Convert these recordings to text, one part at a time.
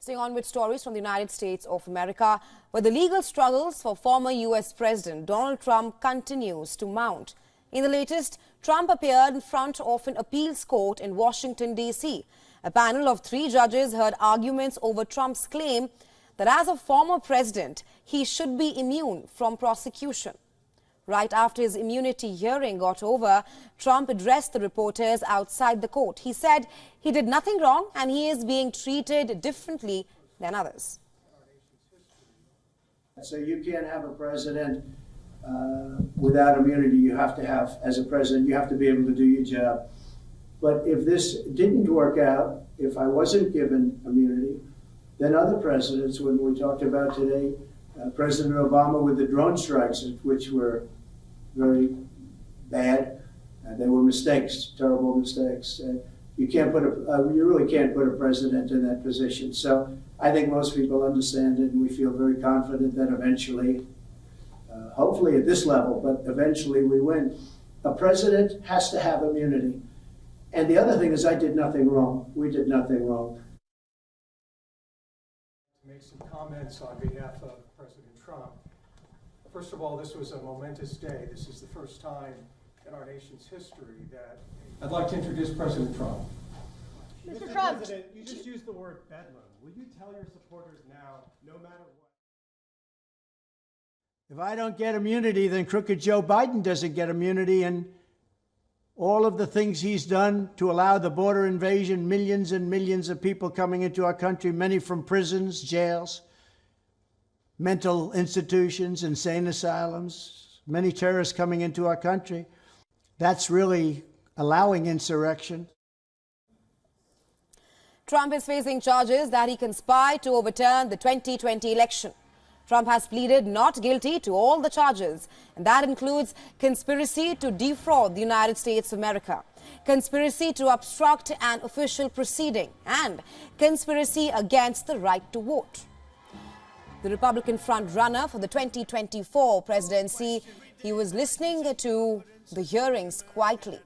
Staying on with stories from the United States of America, where the legal struggles for former U.S. President Donald Trump continues to mount. In the latest, Trump appeared in front of an appeals court in Washington, D.C. A panel of 3 judges heard arguments over Trump's claim that as a former president, he should be immune from prosecution. Right after his immunity hearing got over, Trump addressed the reporters outside the court. He said he did nothing wrong and he is being treated differently than others. So you can't have a president without immunity. You have to have, as a president, you have to be able to do your job. But if this didn't work out, if I wasn't given immunity, then other presidents, when we talked about today, President Obama with the drone strikes, which were very bad, they were mistakes, terrible mistakes. You really can't put a president in that position. So I think most people understand it, and we feel very confident that eventually, hopefully at this level, but eventually we win. A president has to have immunity. And the other thing is, I did nothing wrong. We did nothing wrong. Make some comments on behalf of President Trump. First of all, this was a momentous day. This is the first time in our nation's history that I'd like to introduce President Trump. Mr. Trump, President, you just used the word bedlam. Will you tell your supporters now, no matter what? If I don't get immunity, then crooked Joe Biden doesn't get immunity, and all of the things he's done to allow the border invasion, millions and millions of people coming into our country, many from prisons, jails, mental institutions, insane asylums, many terrorists coming into our country. That's really allowing insurrection. Trump is facing charges that he conspired to overturn the 2020 election. Trump has pleaded not guilty to all the charges, and that includes conspiracy to defraud the United States of America, conspiracy to obstruct an official proceeding, and conspiracy against the right to vote. The Republican front-runner for the 2024 presidency, he was listening to the hearings quietly,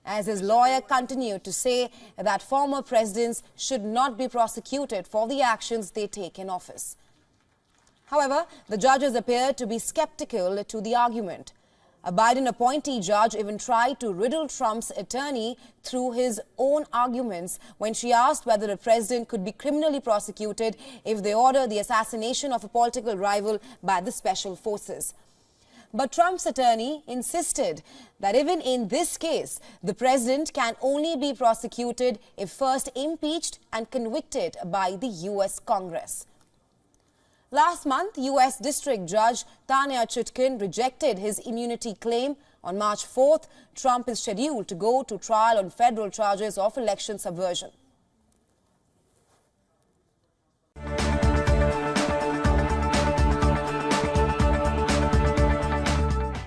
as his lawyer continued to say that former presidents should not be prosecuted for the actions they take in office. However, the judges appeared to be skeptical to the argument. A Biden appointee judge even tried to riddle Trump's attorney through his own arguments when she asked whether a president could be criminally prosecuted if they order the assassination of a political rival by the special forces. But Trump's attorney insisted that even in this case, the president can only be prosecuted if first impeached and convicted by the U.S. Congress. Last month, U.S. District Judge Tanya Chutkan rejected his immunity claim. On March 4th, Trump is scheduled to go to trial on federal charges of election subversion.